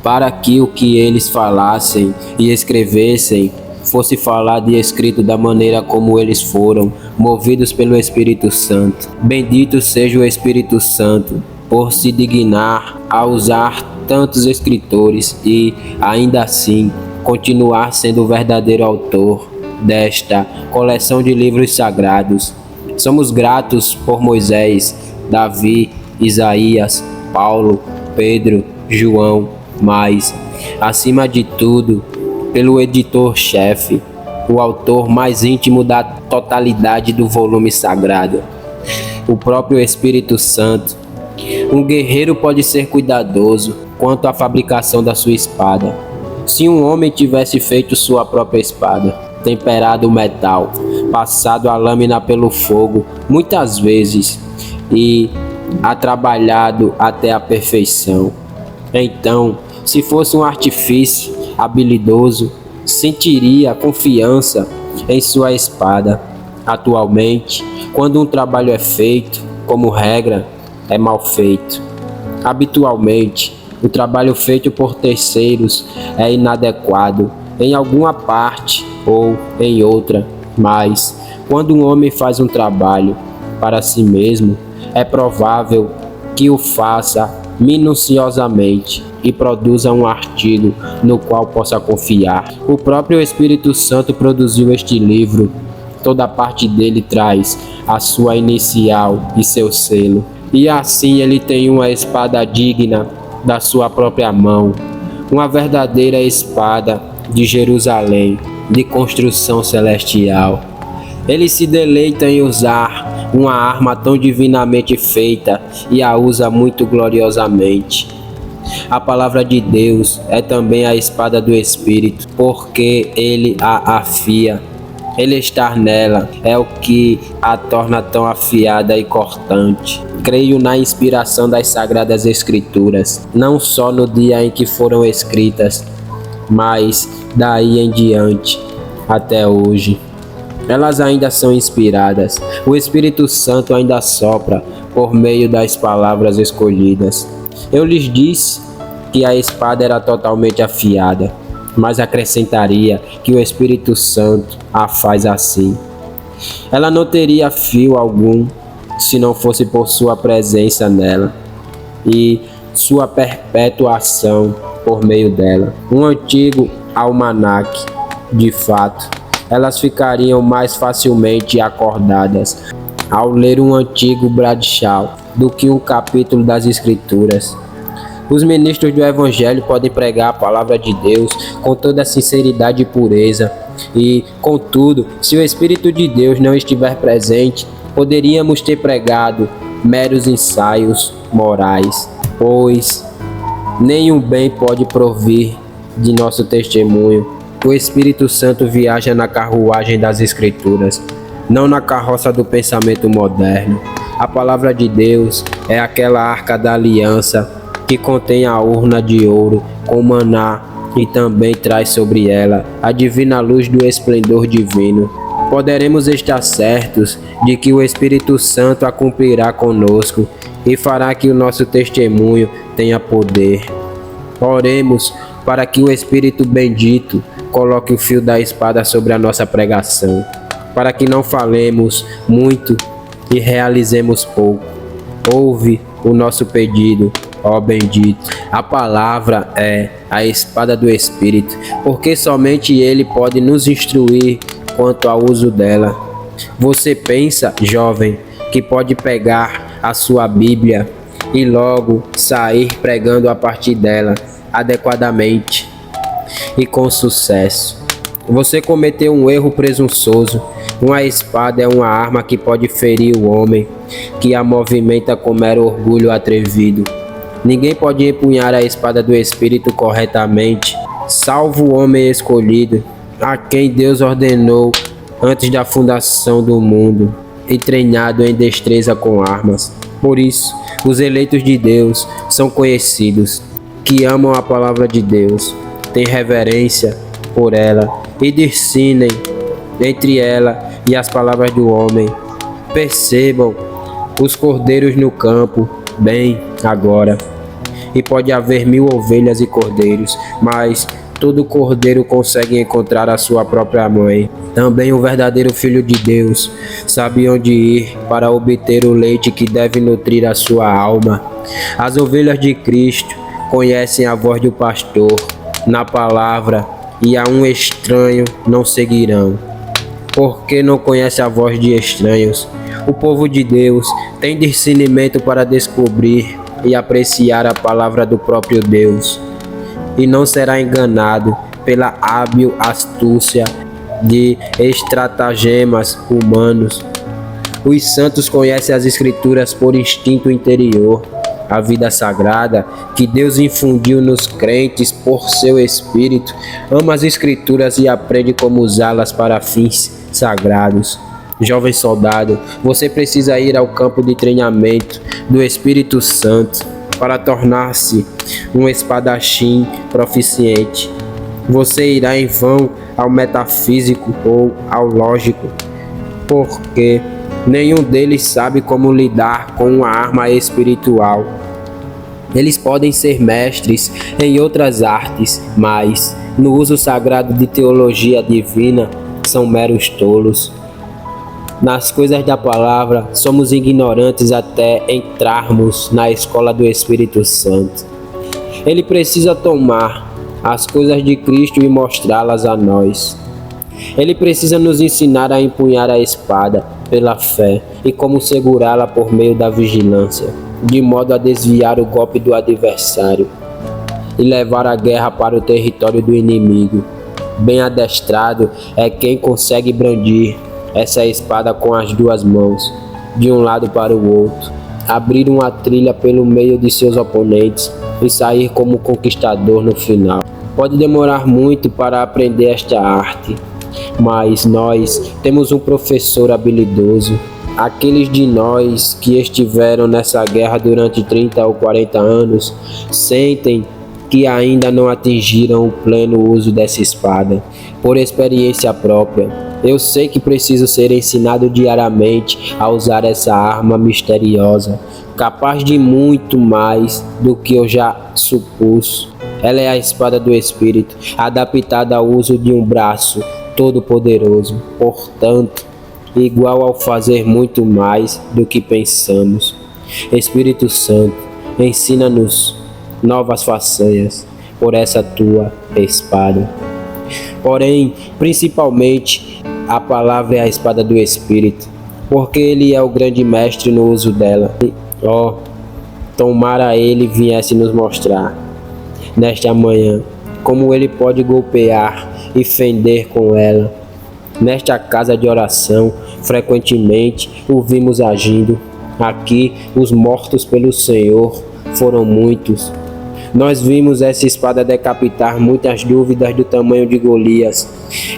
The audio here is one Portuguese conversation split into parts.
para que o que eles falassem e escrevessem fosse falado e escrito da maneira como eles foram, movidos pelo Espírito Santo. Bendito seja o Espírito Santo por se dignar a usar tantos escritores e, ainda assim, continuar sendo o verdadeiro autor desta coleção de livros sagrados. Somos gratos por Moisés, Davi, Isaías, Paulo, Pedro, João, mas, acima de tudo, pelo editor-chefe, o autor mais íntimo da totalidade do volume sagrado, o próprio Espírito Santo. Um guerreiro pode ser cuidadoso quanto à fabricação da sua espada. Se um homem tivesse feito sua própria espada, temperado o metal, passado a lâmina pelo fogo, muitas vezes, e a trabalhado até a perfeição, então, se fosse um artífice habilidoso, sentiria confiança em sua espada. Atualmente, quando um trabalho é feito, como regra, é mal feito. Habitualmente, o trabalho feito por terceiros é inadequado em alguma parte ou em outra, mas quando um homem faz um trabalho para si mesmo, é provável que o faça minuciosamente e produza um artigo no qual possa confiar. O próprio Espírito Santo produziu este livro. Toda parte dele traz a sua inicial e seu selo. E assim ele tem uma espada digna da sua própria mão, uma verdadeira espada de Jerusalém, de construção celestial. Ele se deleita em usar uma arma tão divinamente feita e a usa muito gloriosamente. A palavra de Deus é também a espada do Espírito, porque ele a afia. Ele estar nela é o que a torna tão afiada e cortante. Creio na inspiração das Sagradas Escrituras, não só no dia em que foram escritas, mas daí em diante, até hoje. Elas ainda são inspiradas. O Espírito Santo ainda sopra por meio das palavras escolhidas. Eu lhes disse que a espada era totalmente afiada, mas acrescentaria que o Espírito Santo a faz assim. Ela não teria fio algum se não fosse por sua presença nela e sua perpétua ação por meio dela. Um antigo almanaque, de fato, elas ficariam mais facilmente acordadas ao ler um antigo Bradshaw do que um capítulo das Escrituras. Os ministros do Evangelho podem pregar a palavra de Deus com toda sinceridade e pureza, e, contudo, se o Espírito de Deus não estiver presente, poderíamos ter pregado meros ensaios morais, pois nenhum bem pode provir de nosso testemunho. O Espírito Santo viaja na carruagem das Escrituras, não na carroça do pensamento moderno. A palavra de Deus é aquela arca da aliança que contém a urna de ouro com maná e também traz sobre ela a divina luz do esplendor divino. Poderemos estar certos de que o Espírito Santo a cumprirá conosco e fará que o nosso testemunho tenha poder. Oremos para que o Espírito bendito coloque o fio da espada sobre a nossa pregação, para que não falemos muito e realizemos pouco. Ouve o nosso pedido, ó bendito. A palavra é a espada do Espírito, porque somente ele pode nos instruir quanto ao uso dela. Você pensa, jovem, que pode pegar a sua Bíblia e logo sair pregando a partir dela adequadamente e com sucesso. Você cometeu um erro presunçoso. Uma espada é uma arma que pode ferir o homem, que a movimenta com mero orgulho atrevido. Ninguém pode empunhar a espada do Espírito corretamente, salvo o homem escolhido, a quem Deus ordenou antes da fundação do mundo e treinado em destreza com armas. Por isso, os eleitos de Deus são conhecidos, que amam a palavra de Deus, têm reverência por ela e discernem entre ela e as palavras do homem. Percebam os cordeiros no campo bem agora. e pode haver 1000 ovelhas e cordeiros, mas todo cordeiro consegue encontrar a sua própria mãe. Também o verdadeiro Filho de Deus sabe onde ir para obter o leite que deve nutrir a sua alma. As ovelhas de Cristo conhecem a voz do pastor na palavra, e a um estranho não seguirão, porque não conhece a voz de estranhos. O povo de Deus tem discernimento para descobrir e apreciar a palavra do próprio Deus, e não será enganado pela hábil astúcia de estratagemas humanos. Os santos conhecem as Escrituras por instinto interior. A vida sagrada que Deus infundiu nos crentes por seu Espírito ama as Escrituras e aprende como usá-las para fins sagrados. Jovem soldado, você precisa ir ao campo de treinamento do Espírito Santo para tornar-se um espadachim proficiente. Você irá em vão ao metafísico ou ao lógico, porque nenhum deles sabe como lidar com uma arma espiritual. Eles podem ser mestres em outras artes, mas no uso sagrado de teologia divina são meros tolos. Nas coisas da palavra, somos ignorantes até entrarmos na escola do Espírito Santo. Ele precisa tomar as coisas de Cristo e mostrá-las a nós. Ele precisa nos ensinar a empunhar a espada pela fé e como segurá-la por meio da vigilância, de modo a desviar o golpe do adversário e levar a guerra para o território do inimigo. Bem adestrado é quem consegue brandir essa espada com as duas mãos, de um lado para o outro, abrir uma trilha pelo meio de seus oponentes e sair como conquistador no final. Pode demorar muito para aprender esta arte, mas nós temos um professor habilidoso. Aqueles de nós que estiveram nessa guerra durante 30 ou 40 anos sentem que ainda não atingiram o pleno uso dessa espada. Por experiência própria, eu sei que preciso ser ensinado diariamente a usar essa arma misteriosa, capaz de muito mais do que eu já supus. Ela é a espada do Espírito, adaptada ao uso de um braço todo-poderoso, portanto, igual ao fazer muito mais do que pensamos. Espírito Santo, ensina-nos novas façanhas por essa tua espada. Porém, principalmente, a palavra é a espada do Espírito, porque ele é o grande mestre no uso dela. Tomara ele viesse nos mostrar, nesta manhã, como ele pode golpear e fender com ela. Nesta casa de oração, frequentemente o vimos agindo. Aqui, os mortos pelo Senhor foram muitos. Nós vimos essa espada decapitar muitas dúvidas do tamanho de Golias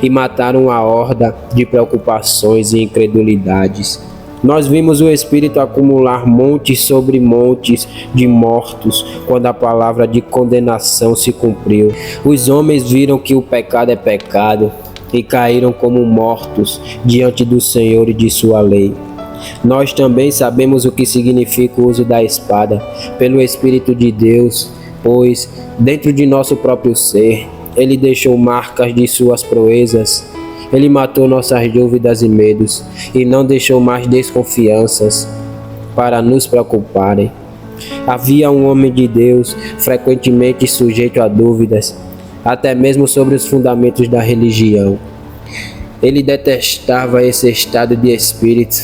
e matar uma horda de preocupações e incredulidades. Nós vimos o Espírito acumular montes sobre montes de mortos quando a palavra de condenação se cumpriu. Os homens viram que o pecado é pecado e caíram como mortos diante do Senhor e de sua lei. Nós também sabemos o que significa o uso da espada pelo Espírito de Deus, pois dentro de nosso próprio ser, ele deixou marcas de suas proezas. Ele matou nossas dúvidas e medos e não deixou mais desconfianças para nos preocuparem. Havia um homem de Deus frequentemente sujeito a dúvidas, até mesmo sobre os fundamentos da religião. Ele detestava esse estado de espírito,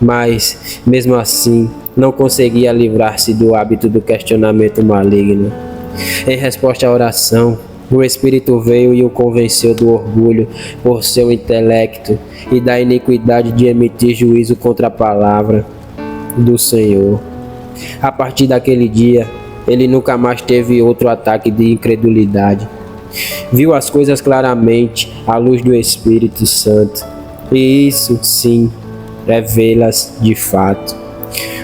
mas, mesmo assim, não conseguia livrar-se do hábito do questionamento maligno. Em resposta à oração, o Espírito veio e o convenceu do orgulho por seu intelecto e da iniquidade de emitir juízo contra a palavra do Senhor. A partir daquele dia, ele nunca mais teve outro ataque de incredulidade. Viu as coisas claramente à luz do Espírito Santo, e isso, sim, é vê-las de fato.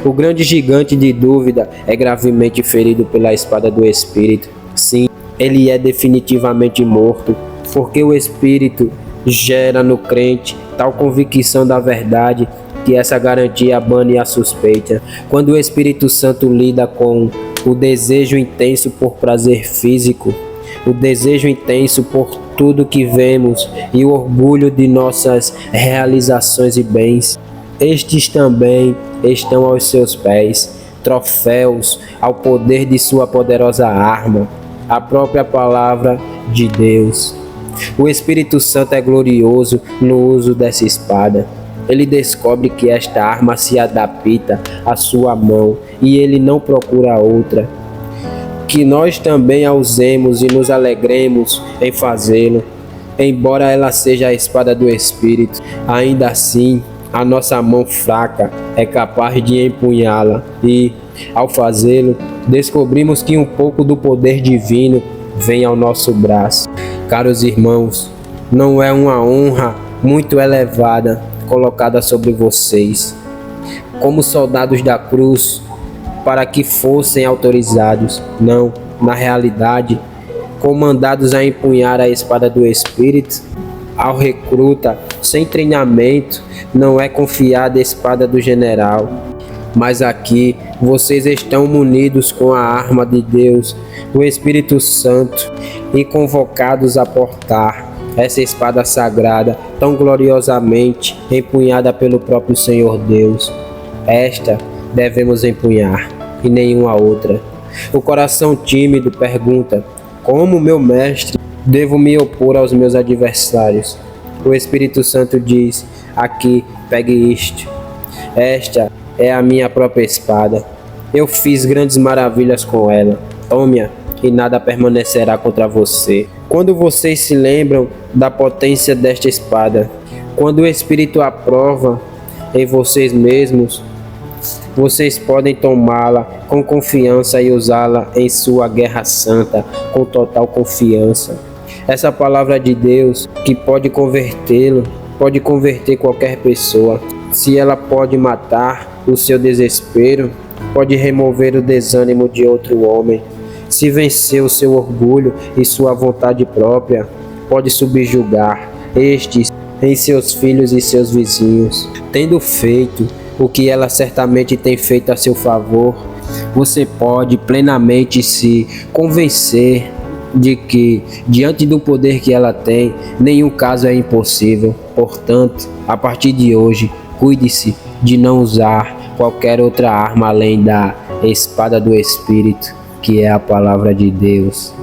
O grande gigante de dúvida é gravemente ferido pela espada do Espírito. Sim, ele é definitivamente morto, porque o Espírito gera no crente tal convicção da verdade que essa garantia bane a suspeita. Quando o Espírito Santo lida com o desejo intenso por prazer físico, o desejo intenso por tudo que vemos e o orgulho de nossas realizações e bens, estes também estão aos seus pés, troféus ao poder de sua poderosa arma, a própria palavra de Deus. O Espírito Santo é glorioso no uso dessa espada. Ele descobre que esta arma se adapta à sua mão e ele não procura outra. Que nós também a usemos e nos alegremos em fazê-lo. Embora ela seja a espada do Espírito, ainda assim a nossa mão fraca é capaz de empunhá-la e, ao fazê-lo, descobrimos que um pouco do poder divino vem ao nosso braço. Caros irmãos, não é uma honra muito elevada colocada sobre vocês, como soldados da cruz, para que fossem autorizados, não, na realidade, comandados a empunhar a espada do Espírito. Ao recruta, sem treinamento, não é confiada a espada do general, mas aqui vocês estão munidos com a arma de Deus, o Espírito Santo, e convocados a portar essa espada sagrada, tão gloriosamente empunhada pelo próprio Senhor Deus. Esta devemos empunhar, e nenhuma outra. O coração tímido pergunta: como, meu mestre, devo me opor aos meus adversários? O Espírito Santo diz: aqui, pegue isto. Esta é a minha própria espada. Eu fiz grandes maravilhas com ela. Tome-a e nada permanecerá contra você. Quando vocês se lembram da potência desta espada, quando o Espírito aprova em vocês mesmos, vocês podem tomá-la com confiança e usá-la em sua guerra santa com total confiança. Essa palavra de Deus que pode convertê-lo, pode converter qualquer pessoa. Se ela pode matar o seu desespero, pode remover o desânimo de outro homem. Se vencer o seu orgulho e sua vontade própria, pode subjugar estes em seus filhos e seus vizinhos. Tendo feito o que ela certamente tem feito a seu favor, você pode plenamente se convencer de que, diante do poder que ela tem, nenhum caso é impossível. Portanto, a partir de hoje, cuide-se de não usar qualquer outra arma além da espada do Espírito, que é a palavra de Deus.